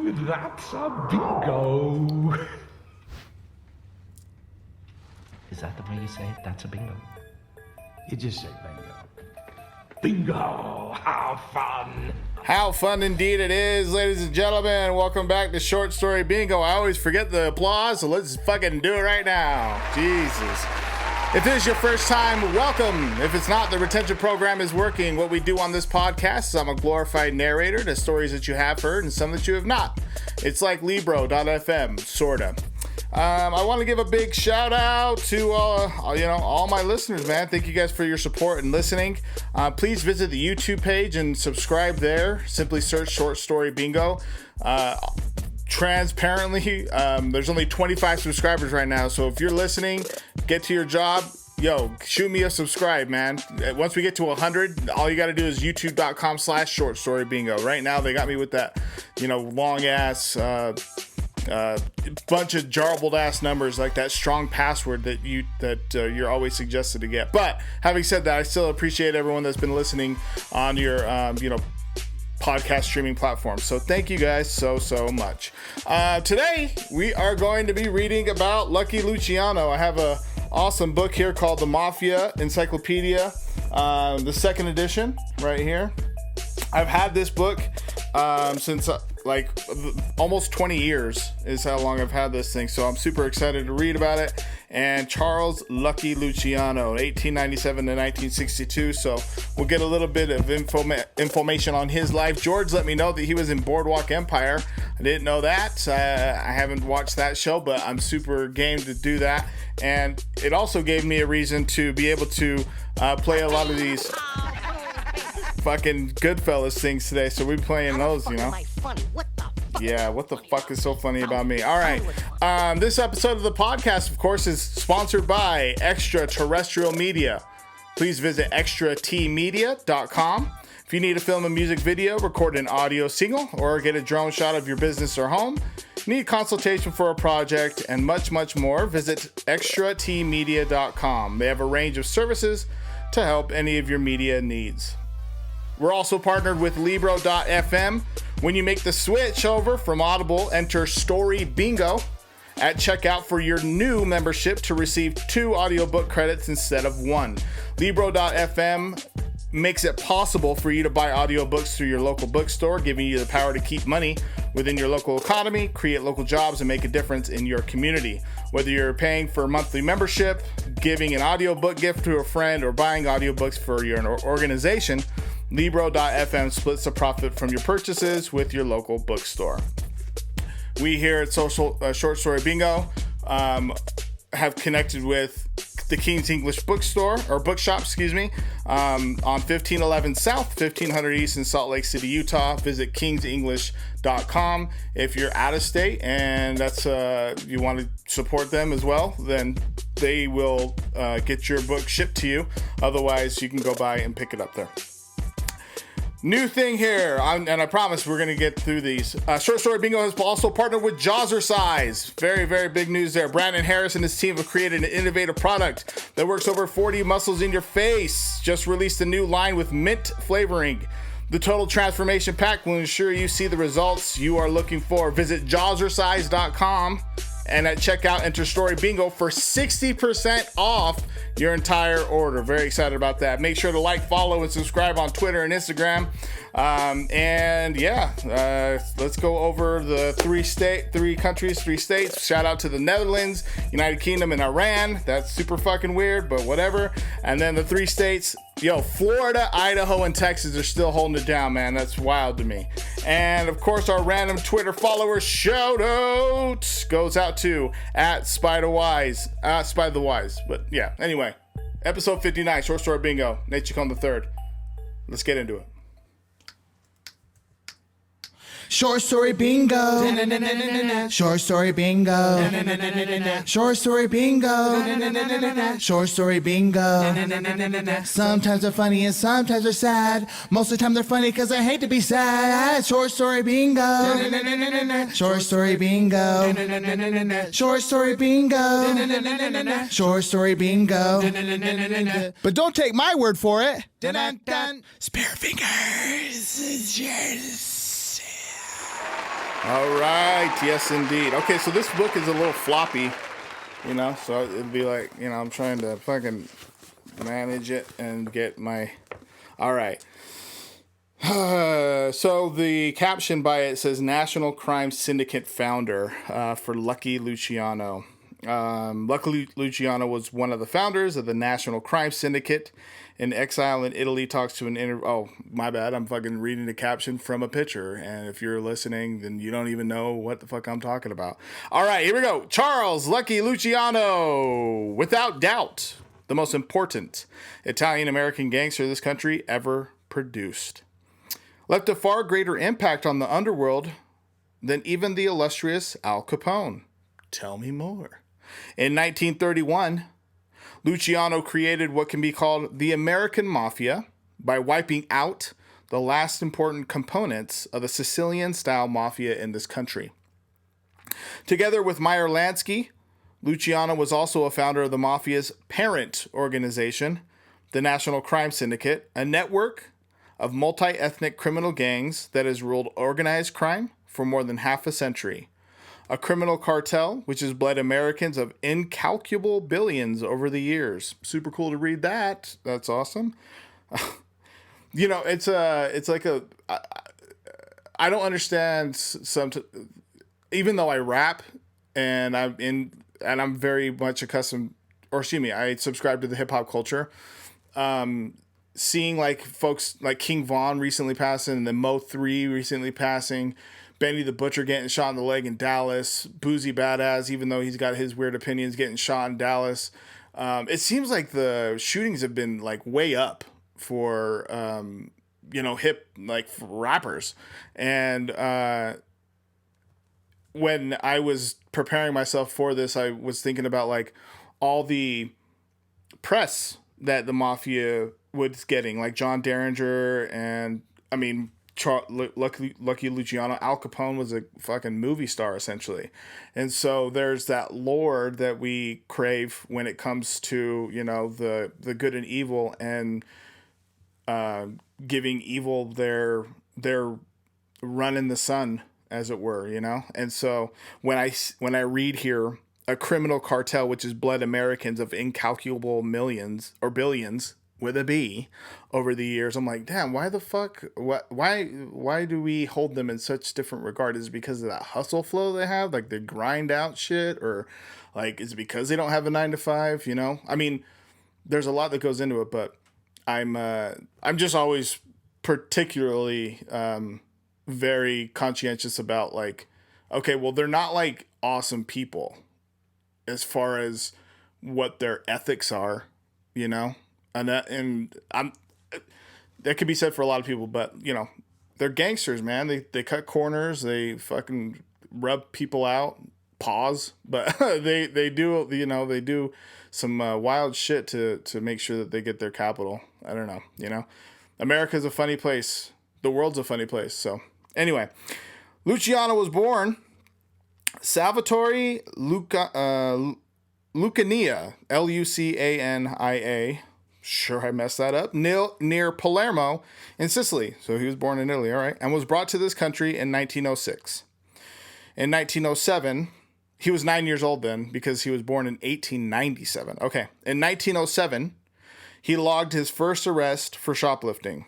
That's a bingo. Is that the way you say it? That's a bingo. You just say bingo. Bingo! How fun! How fun indeed it is, ladies and gentlemen. Welcome back to Short Story Bingo. I always forget the applause, so let's fucking do it right now. Jesus. If this is your first time, welcome. If it's not, the retention program is working. What we do on this podcast is I'm a glorified narrator to stories that you have heard and some that you have not. It's like Libro.fm, sorta. I want to give a big shout out to all my listeners, man. Thank you guys for your support and listening. Please visit the YouTube page and subscribe there. Simply search Short Story Bingo. Transparently, there's only 25 subscribers right now, so if you're listening, get to your job. Yo, shoot me a subscribe, man. Once we get to 100, all you got to do is youtube.com/Short Story Bingo. Right now, they got me with that, long ass, bunch of jarbled ass numbers, like that strong password that you're always suggested to get. But having said that, I still appreciate everyone that's been listening on your podcast streaming platform. So thank you guys so much. Today we are going to be reading about Lucky Luciano. I have a awesome book here called the Mafia Encyclopedia, the second edition right here. I've had this book since almost 20 years is how long I've had this thing. So I'm super excited to read about it. And Charles Lucky Luciano, 1897 to 1962. So we'll get a little bit of information on his life. George let me know that he was in Boardwalk Empire. I didn't know that. I haven't watched that show, but I'm super game to do that. And it also gave me a reason to be able to play a lot of these fucking Goodfellas things today, so we're playing those, Yeah, what the fuck is so funny about me? All right, this episode of the podcast, of course, is sponsored by Extraterrestrial Media. Please visit extratmedia.com. If you need to film a music video, record an audio single, or get a drone shot of your business or home, need consultation for a project, and much more, visit extratmedia.com. They have a range of services to help any of your media needs. We're also partnered with Libro.fm. When you make the switch over from Audible, enter Story Bingo at checkout for your new membership to receive 2 audiobook credits instead of 1. Libro.fm makes it possible for you to buy audiobooks through your local bookstore, giving you the power to keep money within your local economy, create local jobs, and make a difference in your community. Whether you're paying for a monthly membership, giving an audiobook gift to a friend, or buying audiobooks for your organization, Libro.fm splits the profit from your purchases with your local bookstore. We here at Short Story Bingo have connected with the King's English Bookstore, or Bookshop, on 1511 South, 1500 East in Salt Lake City, Utah. Visit kingsenglish.com. If you're out of state and that's you want to support them as well, then they will get your book shipped to you. Otherwise, you can go by and pick it up there. New thing here, and I promise we're going to get through these. Short Story Bingo has also partnered with Jazzercise. Very big news there. Brandon Harris and his team have created an innovative product that works over 40 muscles in your face. Just released a new line with mint flavoring. The Total Transformation Pack will ensure you see the results you are looking for. Visit jazzercise.com and at checkout, enter Story Bingo for 60% off your entire order. Very excited about that. Make sure to like, follow, and subscribe on Twitter and Instagram. Let's go over the 3 countries, 3 states. Shout out to the Netherlands, United Kingdom, and Iran. That's super fucking weird, but whatever. And then the 3 states, Florida, Idaho, and Texas are still holding it down, man. That's wild to me. And of course, our random Twitter followers shout out goes out to @SpyTheWise. But yeah, anyway, episode 59, Short Story Bingo, Nate Chacon III. Let's get into it. Short Story Bingo. Short Story Bingo. Short Story Bingo. Short Story Bingo. Sometimes they're funny and sometimes they're sad. Most of the time they're funny because I hate to be sad. Short Story Bingo. Short Story Bingo. Short Story Bingo. Short Story Bingo. But don't take my word for it. Spare fingers. All right. Yes, indeed. Okay, so this book is a little floppy, so it'd be like, I'm trying to fucking manage it and get my... All right. So the caption by it says National Crime Syndicate founder for Lucky Luciano. Lucky Luciano was one of the founders of the National Crime Syndicate. In exile in Italy, talks to an Oh, my bad. I'm fucking reading the caption from a picture. And if you're listening, then you don't even know what the fuck I'm talking about. All right, here we go. Charles Lucky Luciano. Without doubt, the most important Italian-American gangster this country ever produced. Left a far greater impact on the underworld than even the illustrious Al Capone. Tell me more. In 1931... Luciano created what can be called the American Mafia by wiping out the last important components of the Sicilian-style mafia in this country. Together with Meyer Lansky, Luciano was also a founder of the mafia's parent organization, the National Crime Syndicate, a network of multi-ethnic criminal gangs that has ruled organized crime for more than half a century. A criminal cartel which has bled Americans of incalculable billions over the years. Super cool to read that. That's awesome. It's like I don't understand even though I rap and I'm very much accustomed, I subscribe to the hip hop culture. Seeing like folks like King Von recently passing, and then Mo 3 recently passing, Benny the Butcher getting shot in the leg in Dallas, Boozy Badass, even though he's got his weird opinions, getting shot in Dallas. It seems like the shootings have been like way up for, hip, like for rappers. And when I was preparing myself for this, I was thinking about like all the press that the Mafia was getting, like John Derringer and, Lucky Luciano. Al Capone was a fucking movie star, essentially. And so there's that lore that we crave when it comes to, the good and evil, and giving evil their run in the sun, as it were, And so when I read here, a criminal cartel which has bled Americans of incalculable millions or billions with a B over the years, I'm like, damn, why the fuck? Why do we hold them in such different regard? Is it because of that hustle flow they have? Like they grind out shit, or like is it because they don't have a 9 to 5? There's a lot that goes into it, but I'm just always particularly very conscientious about like, okay, well, they're not like awesome people as far as what their ethics are, and that could be said for a lot of people, but they're gangsters, man. They cut corners, they fucking rub people out, pause, but they do, they do some wild shit to make sure that they get their capital. I don't know, America's a funny place. The world's a funny place. So anyway, Luciano was born Salvatore Lucania, Lucania. Sure, I messed that up. Near Palermo in Sicily. So he was born in Italy, all right, and was brought to this country in 1906. In 1907, he was 9 years old then because he was born in 1897. Okay, in 1907, he logged his first arrest for shoplifting.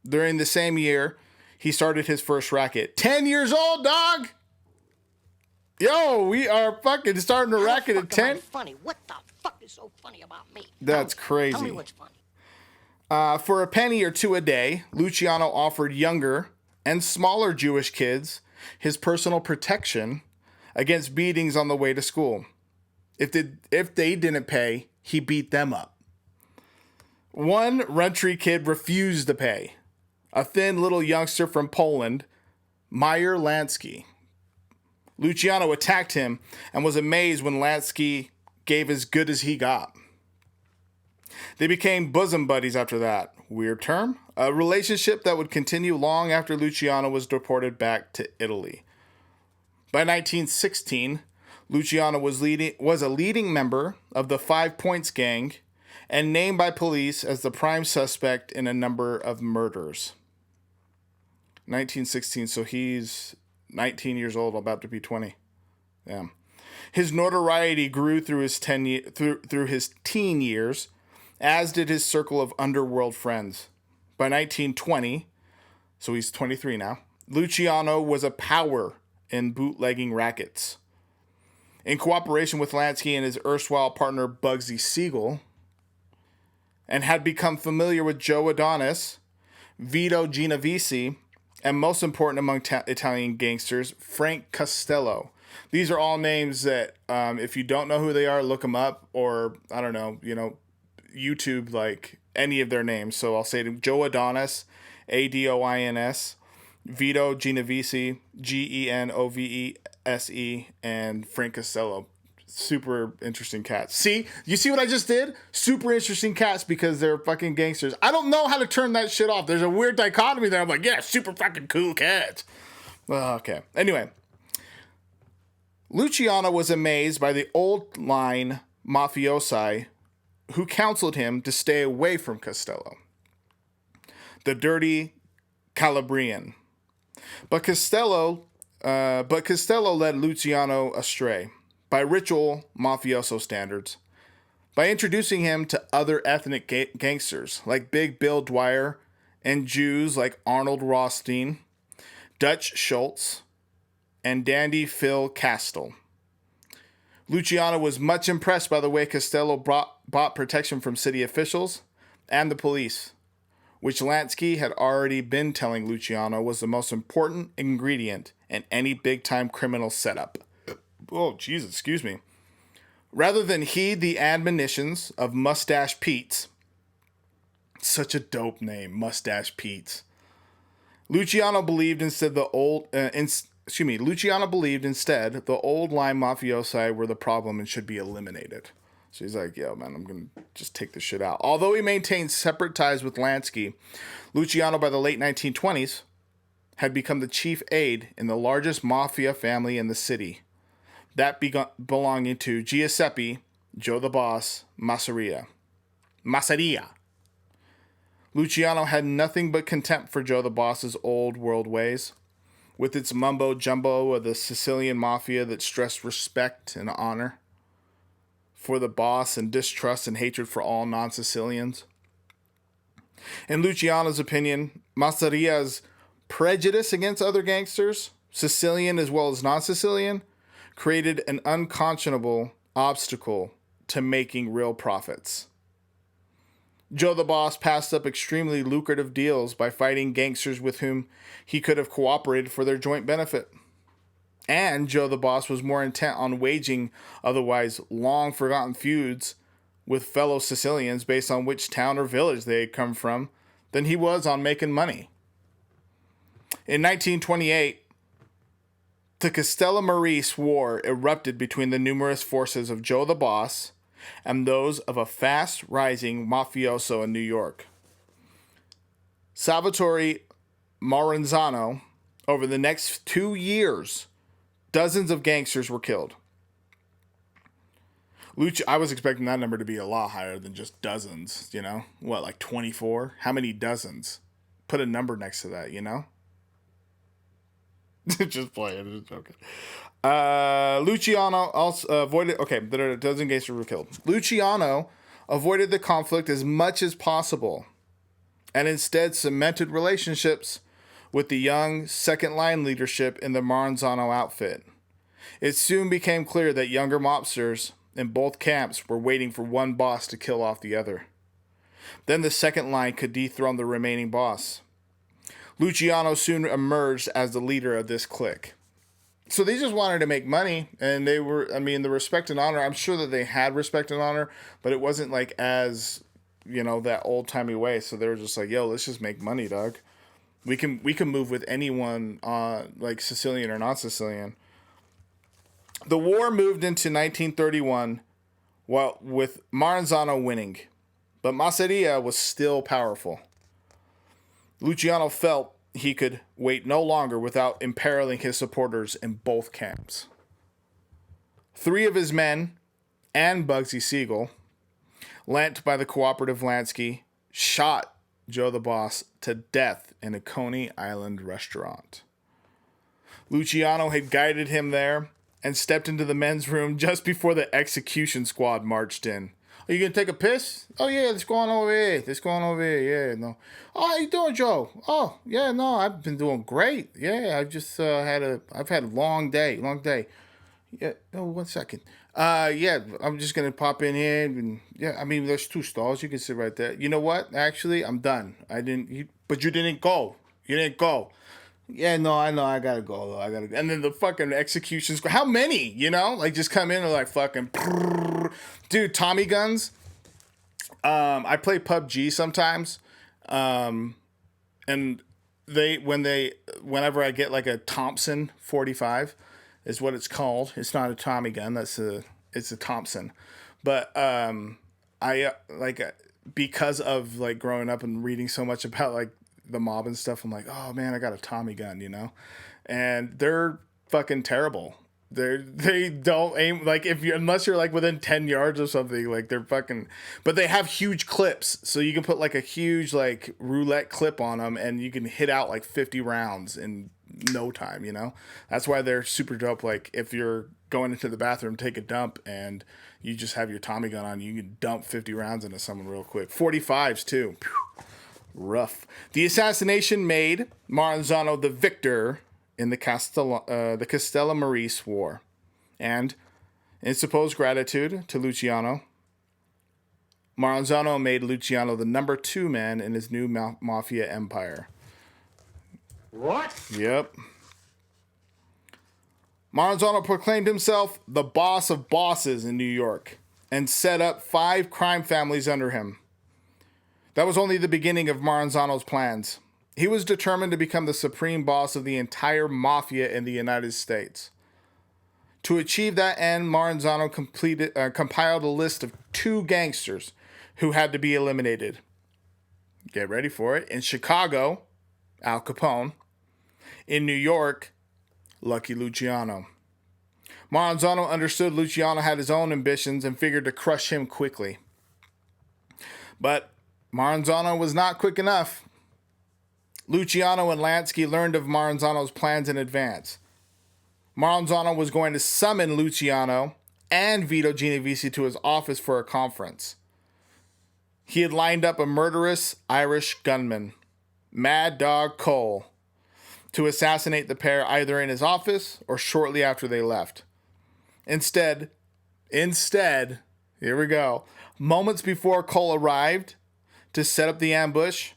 During the same year, he started his first racket. 10 years old, dog! Yo, we are fucking starting a racket at 10. Funny. What the fuck is so funny about me? That's crazy. Tell me what's funny. For a penny or two a day, Luciano offered younger and smaller Jewish kids his personal protection against beatings on the way to school. If they didn't pay, he beat them up. One Runtry kid refused to pay. A thin little youngster from Poland, Meyer Lansky. Luciano attacked him and was amazed when Lansky gave as good as he got. They became bosom buddies after that. Weird term. A relationship that would continue long after Luciano was deported back to Italy. By 1916, Luciano was a leading member of the 5 Points gang and named by police as the prime suspect in a number of murders. 1916, so he's 19 years old, about to be 20. Yeah. His notoriety grew through his through his teen years, as did his circle of underworld friends. By 1920, so he's 23 now, Luciano was a power in bootlegging rackets. In cooperation with Lansky and his erstwhile partner Bugsy Siegel, and had become familiar with Joe Adonis, Vito Genovese, and most important among Italian gangsters, Frank Costello. These are all names that, if you don't know who they are, look them up, or, I don't know, YouTube, like, any of their names. So I'll say to Joe Adonis, Adoins, Vito Genovese, Genovese, and Frank Costello. Super interesting cats. See? You see what I just did? Super interesting cats because they're fucking gangsters. I don't know how to turn that shit off. There's a weird dichotomy there. I'm like, yeah, super fucking cool cats. Okay. Anyway. Luciano was amazed by the old line mafiosi who counseled him to stay away from Costello, the dirty Calabrian. But Costello led Luciano astray by ritual mafioso standards, by introducing him to other ethnic gangsters like Big Bill Dwyer and Jews like Arnold Rothstein, Dutch Schultz, and Dandy Phil Castle. Luciano was much impressed by the way Costello bought protection from city officials and the police, which Lansky had already been telling Luciano was the most important ingredient in any big-time criminal setup. Oh, Jesus, excuse me. Rather than heed the admonitions of Mustache Pete's, such a dope name, Mustache Pete's, Luciano believed instead the old line mafiosi were the problem and should be eliminated. So he's like, yo, man, I'm going to just take this shit out. Although he maintained separate ties with Lansky, Luciano, by the late 1920s, had become the chief aide in the largest mafia family in the city, that belonging to Giuseppe, Joe the Boss, Masseria. Luciano had nothing but contempt for Joe the Boss's old world ways, with its mumbo-jumbo of the Sicilian mafia that stressed respect and honor for the boss and distrust and hatred for all non-Sicilians. In Luciano's opinion, Masseria's prejudice against other gangsters, Sicilian as well as non-Sicilian, created an unconscionable obstacle to making real profits. Joe the Boss passed up extremely lucrative deals by fighting gangsters with whom he could have cooperated for their joint benefit. And Joe the Boss was more intent on waging otherwise long-forgotten feuds with fellow Sicilians based on which town or village they had come from than he was on making money. In 1928, the Castello Marise War erupted between the numerous forces of Joe the Boss and those of a fast-rising mafioso in New York, Salvatore Maranzano. Over the next 2 years, dozens of gangsters were killed. I was expecting that number to be a lot higher than just dozens, What, like 24? How many dozens? Put a number next to that, Just playing, just joking. Luciano also avoided... Okay, there are a dozen gangsters were killed. Luciano avoided the conflict as much as possible and instead cemented relationships with the young second-line leadership in the Maranzano outfit. It soon became clear that younger mobsters in both camps were waiting for one boss to kill off the other. Then the second line could dethrone the remaining boss. Luciano soon emerged as the leader of this clique. So they just wanted to make money, and they were, the respect and honor, I'm sure that they had respect and honor, but it wasn't like as, that old-timey way. So they were just like, yo, let's just make money, dog. We can move with anyone, like Sicilian or non-Sicilian. The war moved into 1931, with Maranzano winning, but Masseria was still powerful. Luciano felt he could wait no longer without imperiling his supporters in both camps. 3 of his men and Bugsy Siegel, lent by the cooperative Lansky, shot Joe the Boss to death in a Coney Island restaurant. Luciano had guided him there and stepped into the men's room just before the execution squad marched in. Are you going to take a piss? Oh, yeah, let's go on over here. Let's go on over here. Yeah, no. Oh, how you doing, Joe? Oh, yeah, no, I've been doing great. Yeah, I've just had a long day. Yeah, oh, 1 second. Yeah, I'm just going to pop in here. And, yeah, I mean, there's 2 stalls. You can sit right there. You know what? Actually, I'm done. But you didn't go. You didn't go. Yeah, no, I know. I gotta go, though. And then the fucking executions. How many, you know? Like, just come in and, like, fucking... Dude, Tommy guns. I play PUBG sometimes. And whenever I get, like, a Thompson 45 is what it's called. It's not a Tommy gun. It's a Thompson. But, because of, like, growing up and reading so much about, like, the mob and stuff, I'm like, oh man, I got a Tommy gun, you know, and they're fucking terrible. They don't aim, like, unless you're like within 10 yards or something, like they're fucking, but they have huge clips, so you can put like a huge like roulette clip on them and you can hit out like 50 rounds in no time, you know. That's why they're super dope. Like if you're going into the bathroom, take a dump, and you just have your Tommy gun on, you can dump 50 rounds into someone real quick. 45s too. Pew. Rough. The assassination made Maranzano the victor in the Castella Maris War. And in supposed gratitude to Luciano, Maranzano made Luciano the number 2 man in his new Mafia empire. What? Yep. Maranzano proclaimed himself the boss of bosses in New York and set up 5 crime families under him. That was only the beginning of Maranzano's plans. He was determined to become the supreme boss of the entire mafia in the United States. To achieve that end, Maranzano compiled a list of 2 gangsters who had to be eliminated. Get ready for it. In Chicago, Al Capone. In New York, Lucky Luciano. Maranzano understood Luciano had his own ambitions and figured to crush him quickly. But Maranzano was not quick enough. Luciano and Lansky learned of Maranzano's plans in advance. Maranzano was going to summon Luciano and Vito Genovese to his office for a conference. He had lined up a murderous Irish gunman, Mad Dog Cole, to assassinate the pair either in his office or shortly after they left. Instead, here we go, moments before Cole arrived to set up the ambush,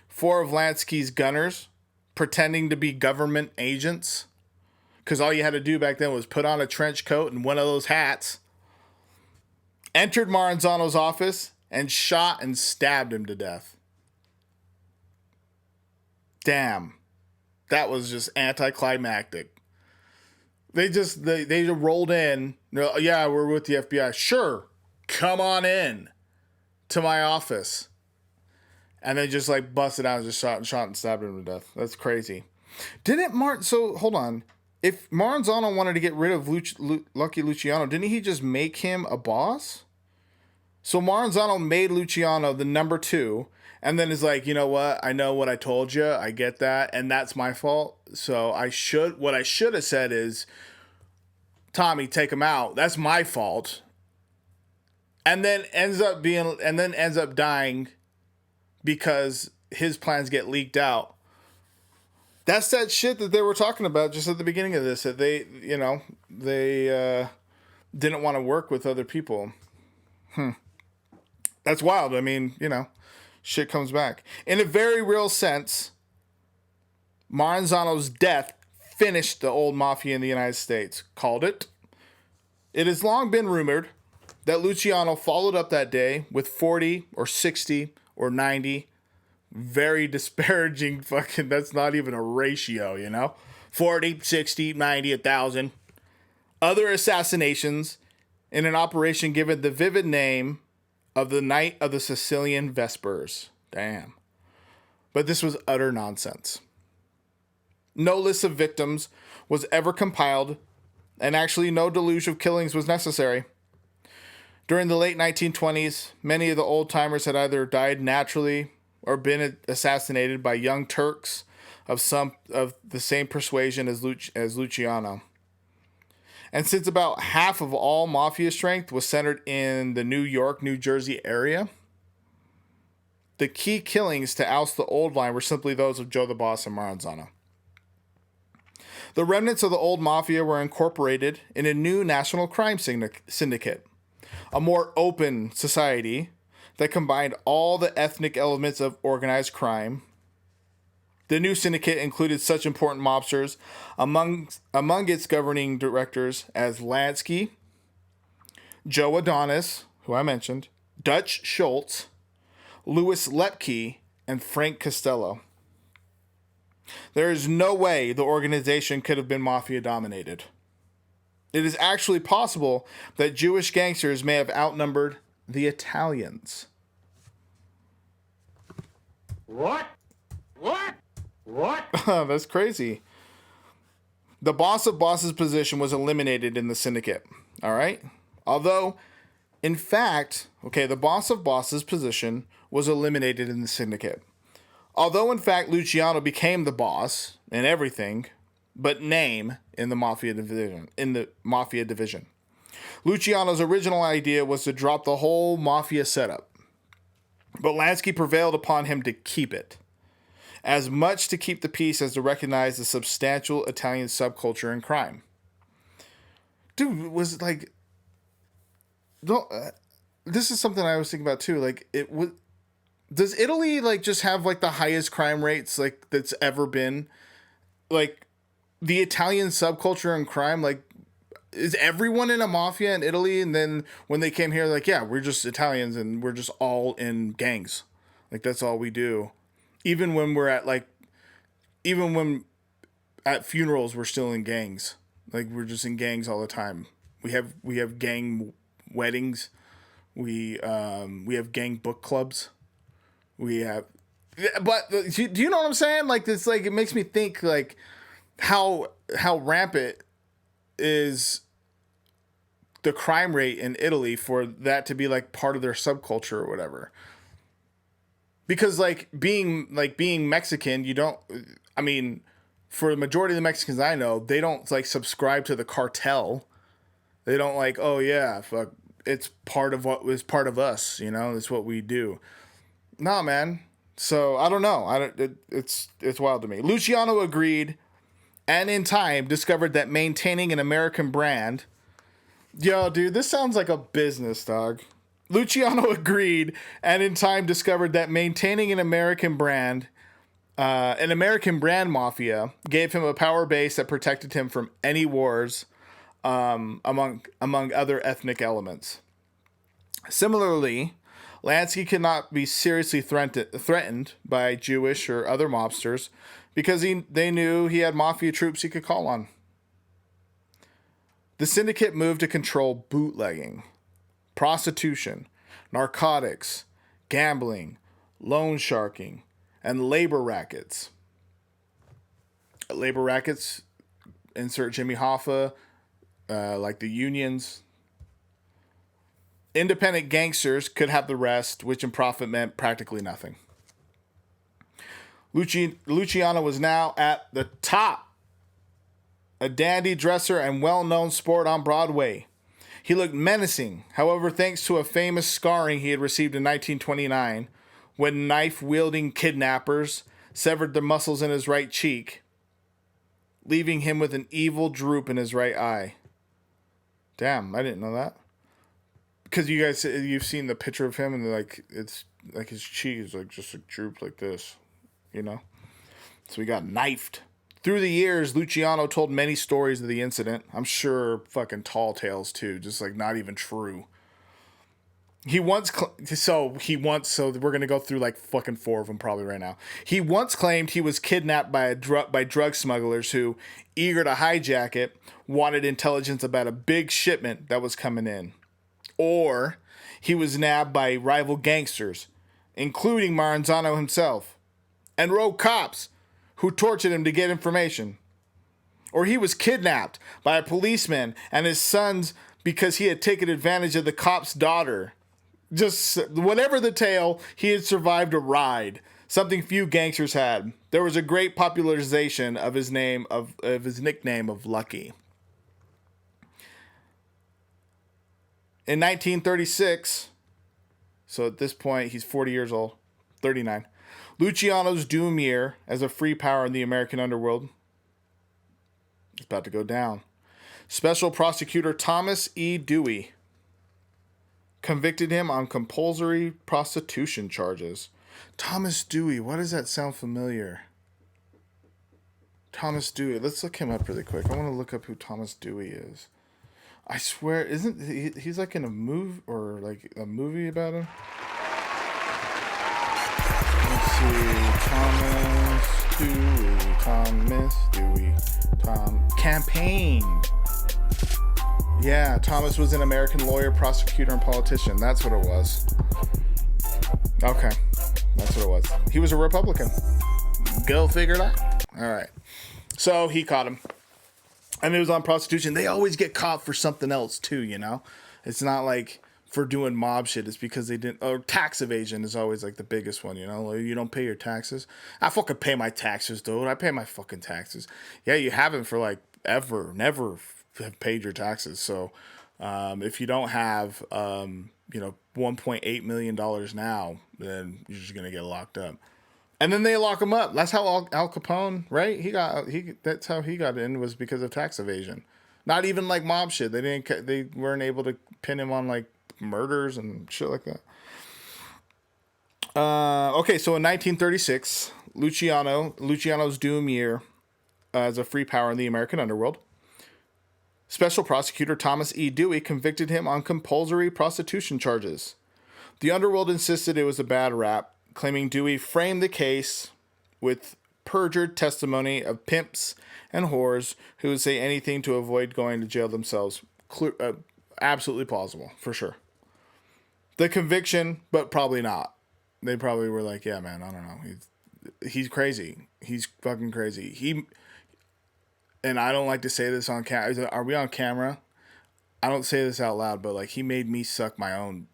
4 of Lansky's gunners, pretending to be government agents, because all you had to do back then was put on a trench coat and one of those hats, entered Maranzano's office and shot and stabbed him to death. Damn. That was just anticlimactic. They rolled in. Yeah, we're with the FBI. Sure, come on in to my office. And they just like busted out and just shot and stabbed him to death. That's crazy. So hold on. If Maranzano wanted to get rid of Lucky Luciano, didn't he just make him a boss? So Maranzano made Luciano the number 2, and then is like, you know what? I know what I told you. I get that, and that's my fault. So what I should have said is, Tommy, take him out. That's my fault. And then ends up dying because his plans get leaked out. That's that shit that they were talking about just at the beginning of this, that they didn't want to work with other people. That's wild. I mean, shit comes back. In a very real sense, Maranzano's death finished the old mafia in the United States. Called it. It has long been rumored that Luciano followed up that day with 40 or 60 or 90. Very disparaging fucking, that's not even a ratio, 40, 60, 90, 1,000. Other assassinations in an operation given the vivid name of the Night of the Sicilian Vespers. Damn. But this was utter nonsense. No list of victims was ever compiled, and actually no deluge of killings was necessary. During the late 1920s, many of the old-timers had either died naturally or been assassinated by young Turks of the same persuasion as Luciano. And since about half of all Mafia strength was centered in the New York, New Jersey area, the key killings to oust the old line were simply those of Joe the Boss and Maranzano. The remnants of the old Mafia were incorporated in a new national crime syndicate, a more open society that combined all the ethnic elements of organized crime. The new syndicate included such important mobsters among its governing directors as Lansky, Joe Adonis, who I mentioned, Dutch Schultz, Louis Lepke, and Frank Costello. There is no way the organization could have been Mafia dominated. It is actually possible that Jewish gangsters may have outnumbered the Italians. What? What? What? That's crazy. The boss of bosses position was eliminated in the syndicate. All right? Although, in fact, the boss of bosses position was eliminated in the syndicate. Although, in fact, Luciano became the boss in everything but name in the Mafia division. Luciano's original idea was to drop the whole Mafia setup, but Lansky prevailed upon him to keep it, as much to keep the peace as to recognize the substantial Italian subculture and crime. Dude, was like, this is something I was thinking about too. Like, does Italy like just have like the highest crime rates like that's ever been? Like, the Italian subculture and crime, like, is everyone in a mafia in Italy? And then when they came here, like, yeah, we're just Italians and we're just all in gangs. Like, that's all we do. Even when at funerals, we're still in gangs. Like, we're just in gangs all the time. We have gang weddings. We have gang book clubs. But do you know what I'm saying? Like, this, like, it makes me think like how rampant is the crime rate in Italy for that to be like part of their subculture or whatever. Because being Mexican, for the majority of the Mexicans I know, they don't like subscribe to the cartel. They don't like, oh yeah, fuck, it's part of what was part of us, it's what we do. Nah, man. So I don't know. It's wild to me. Luciano agreed, and in time discovered that maintaining an American brand. Yo, dude, this sounds like a business, dog. Luciano agreed, and in time discovered that maintaining an American brand mafia, gave him a power base that protected him from any wars among other ethnic elements. Similarly, Lansky could not be seriously threatened by Jewish or other mobsters because they knew he had mafia troops he could call on. The syndicate moved to control bootlegging, prostitution, narcotics, gambling, loan sharking, and labor rackets. Labor rackets, insert Jimmy Hoffa, like the unions. Independent gangsters could have the rest, which in profit meant practically nothing. Luciano was now at the top. A dandy dresser and well-known sport on Broadway. He looked menacing, however, thanks to a famous scarring he had received in 1929 when knife-wielding kidnappers severed the muscles in his right cheek, leaving him with an evil droop in his right eye. Damn, I didn't know that. Because you've seen the picture of him and it's like his cheek is like just a droop like this, So he got knifed. Through the years, Luciano told many stories of the incident. I'm sure fucking tall tales too, just like not even true. So we're gonna go through like fucking 4 of them probably right now. He once claimed he was kidnapped by drug smugglers who, eager to hijack it, wanted intelligence about a big shipment that was coming in. Or he was nabbed by rival gangsters, including Maranzano himself, and rogue cops who tortured him to get information. Or he was kidnapped by a policeman and his sons because he had taken advantage of the cop's daughter. Just whatever the tale, he had survived a ride. something few gangsters had. There was a great popularization of his nickname of Lucky. In 1936, so at this point he's 40 years old, 39. Luciano's doom year as a free power in the American underworld is about to go down. Special prosecutor Thomas E. Dewey convicted him on compulsory prostitution charges. Thomas Dewey, why does that sound familiar? Thomas Dewey, let's look him up really quick. I want to look up who Thomas Dewey is. I swear, isn't he's like in a movie or like a movie about him? Let's see, Thomas Dewey, Campaign. Yeah, Thomas was an American lawyer, prosecutor, and politician. That's what it was. Okay, that's what it was. He was a Republican. Go figure that. All right. So he caught him. And it was on prostitution. They always get caught for something else too, you know? It's not like for doing mob shit. It's because they didn't... Or tax evasion is always like the biggest one, you know? Like, you don't pay your taxes. I fucking pay my taxes, dude. I pay my fucking taxes. Yeah, you haven't for like ever. Never have paid your taxes. So if you don't have, $1.8 million now, then you're just going to get locked up. And then they lock him up. That's how Al Capone, right? That's how he got in, was because of tax evasion. Not even like mob shit. They weren't able to pin him on like murders and shit like that. Okay, so in 1936, Luciano's doom year as a free power in the American underworld. Special prosecutor Thomas E. Dewey convicted him on compulsory prostitution charges. The underworld insisted it was a bad rap, claiming Dewey framed the case with perjured testimony of pimps and whores who would say anything to avoid going to jail themselves. Absolutely plausible, for sure. The conviction, but probably not. They probably were like, yeah, man, I don't know. He's crazy. He's fucking crazy. And I don't like to say this on camera. Are we on camera? I don't say this out loud, but like, he made me suck my own.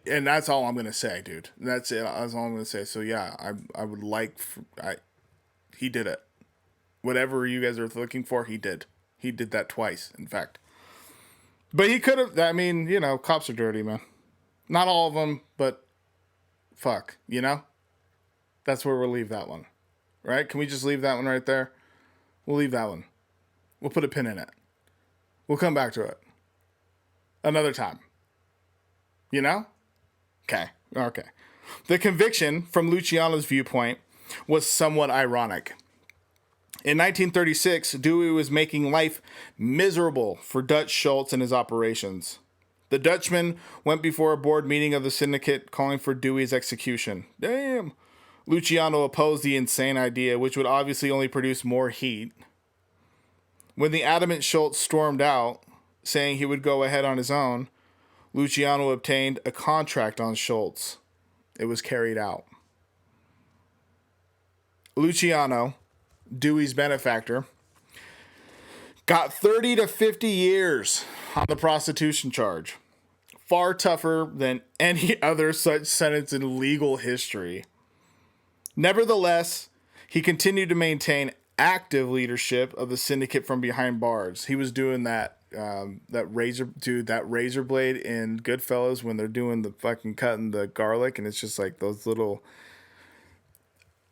And that's all I'm gonna say, dude. That's it. That's all I'm gonna say. So yeah, I would like. He did it. Whatever you guys are looking for, he did. He did that twice, in fact. But he could have. I mean, cops are dirty, man. Not all of them, but fuck, That's where we'll leave that one, right? Can we just leave that one right there? We'll leave that one. We'll put a pin in it. We'll come back to it another time. Okay. The conviction, from Luciano's viewpoint, was somewhat ironic. In 1936, Dewey was making life miserable for Dutch Schultz and his operations. The Dutchman went before a board meeting of the syndicate calling for Dewey's execution. Damn. Luciano opposed the insane idea, which would obviously only produce more heat. When the adamant Schultz stormed out, saying he would go ahead on his own, Luciano obtained a contract on Schultz. It was carried out. Luciano, Dewey's benefactor, got 30 to 50 years on the prostitution charge. Far tougher than any other such sentence in legal history. Nevertheless, he continued to maintain active leadership of the syndicate from behind bars. He was doing that razor blade in Goodfellas when they're doing the fucking cutting the garlic, and it's just like those little.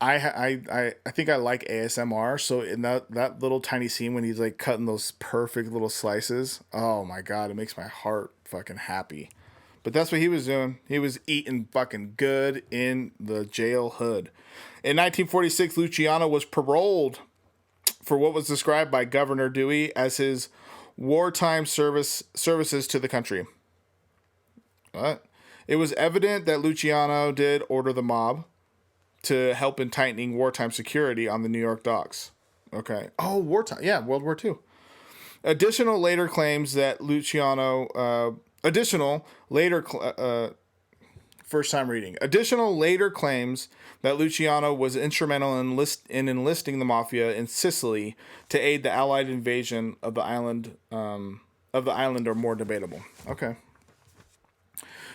I think I like ASMR, so in that little tiny scene when he's like cutting those perfect little slices, oh my god, it makes my heart fucking happy. But that's what he was doing. He was eating fucking good in the jail hood. In 1946, Luciano was paroled for what was described by Governor Dewey as his wartime services to the country. What? It was evident that Luciano did order the mob to help in tightening wartime security on the New York docks. Okay. Oh, wartime. Yeah, World War II. Additional later claims that Luciano... Additional later claims that Luciano was instrumental in enlisting the Mafia in Sicily to aid the Allied invasion of the island are more debatable. Okay.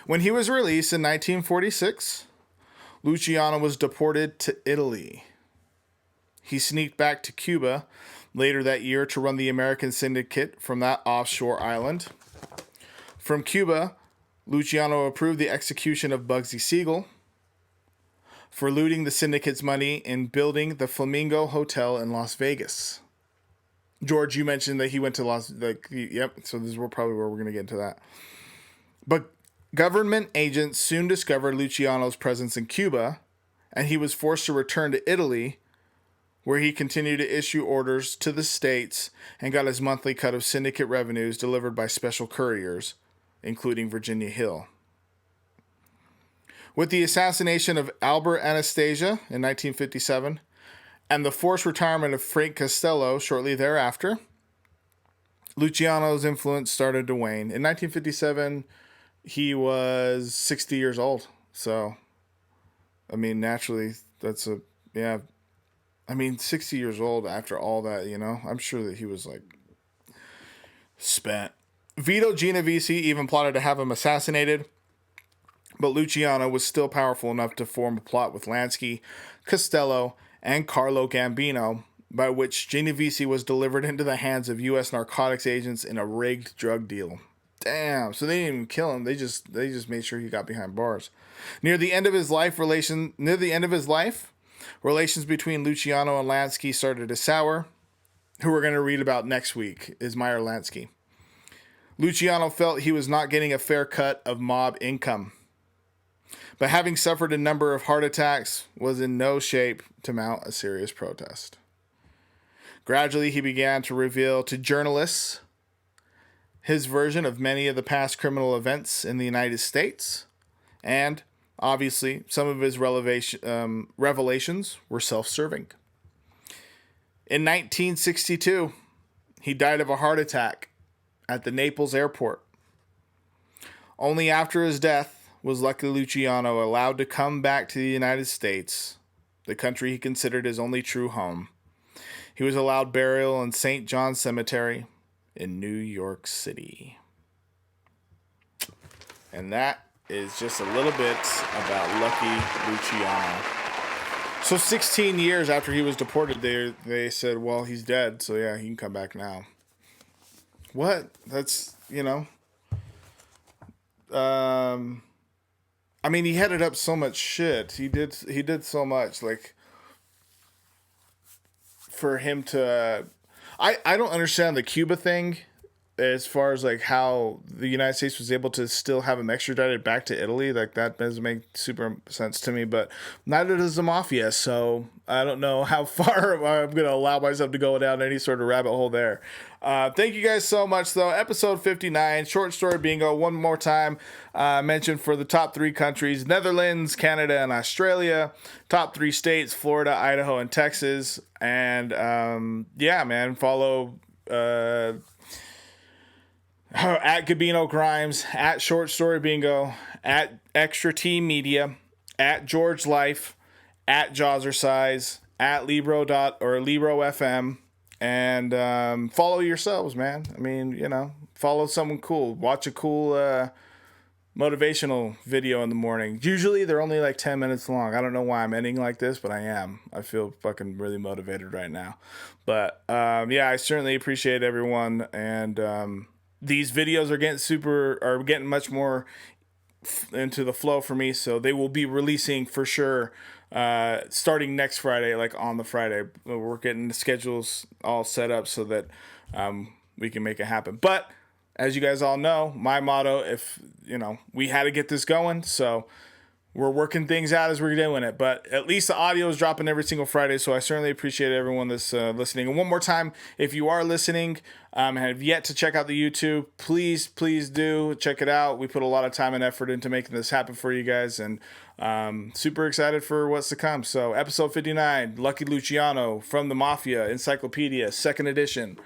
When he was released in 1946, Luciano was deported to Italy. He sneaked back to Cuba later that year to run the American syndicate from that offshore island. From Cuba, Luciano approved the execution of Bugsy Siegel for looting the syndicate's money in building the Flamingo Hotel in Las Vegas. George, you mentioned that he went to yep, so this is probably where we're going to get into that. But government agents soon discovered Luciano's presence in Cuba, and he was forced to return to Italy, where he continued to issue orders to the States and got his monthly cut of syndicate revenues delivered by special couriers, including Virginia Hill. With the assassination of Albert Anastasia in 1957 and the forced retirement of Frank Costello shortly thereafter, Luciano's influence started to wane. In 1957, he was 60 years old. So, I mean, naturally, that's 60 years old after all that, I'm sure that he was, spent. Vito Genovese even plotted to have him assassinated, but Luciano was still powerful enough to form a plot with Lansky, Costello, and Carlo Gambino, by which Genovese was delivered into the hands of U.S. narcotics agents in a rigged drug deal. Damn, so they didn't even kill him. They just made sure he got behind bars. Near the end of his life, relations between Luciano and Lansky started to sour. Who we're going to read about next week is Meyer Lansky. Luciano felt he was not getting a fair cut of mob income, but having suffered a number of heart attacks, was in no shape to mount a serious protest. Gradually, he began to reveal to journalists his version of many of the past criminal events in the United States, and obviously, some of his revelations were self-serving. In 1962, he died of a heart attack at the Naples airport. Only after his death was Lucky Luciano allowed to come back to the United States, the country he considered his only true home. He was allowed burial in St. John's Cemetery in New York City. And that is just a little bit about Lucky Luciano. So 16 years after he was deported, they said, well, he's dead, so yeah, he can come back now. What? That's, I mean, he headed up so much shit. He did so much, for him to... I don't understand the Cuba thing, as far as how the United States was able to still have him extradited back to Italy. That doesn't make super sense to me, but neither does the Mafia, so I don't know how far I'm going to allow myself to go down any sort of rabbit hole there. Thank you guys so much, though. Episode 59, Short Story Bingo. One more time, mentioned for the top 3 countries: Netherlands, Canada, and Australia. Top 3 states: Florida, Idaho, and Texas. And follow... at Gabino Grimes, at Short Story Bingo, at Extra Team Media, at George Life, at Jawzercise, at Libro FM, and follow yourselves, man. I mean, follow someone cool. Watch a cool motivational video in the morning. Usually they're only 10 minutes long. I don't know why I'm ending like this, but I am. I feel fucking really motivated right now. But I certainly appreciate everyone, and these videos are getting much more into the flow for me, so they will be releasing for sure starting next Friday, on the Friday. We're getting the schedules all set up so that we can make it happen. But as you guys all know, my motto, we had to get this going, so we're working things out as we're doing it, but at least the audio is dropping every single Friday, so I certainly appreciate everyone that's listening. And one more time, if you are listening and have yet to check out the YouTube, please do check it out. We put a lot of time and effort into making this happen for you guys, and super excited for what's to come. So episode 59, Lucky Luciano from the Mafia, Encyclopedia, 2nd edition.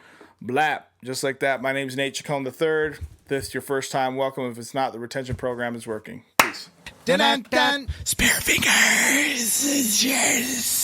Blap, just like that. My name's Nate Chacon III. If this is your first time, welcome. If it's not, the retention program is working. Peace. Dun dun dun. Spare fingers. Cheers.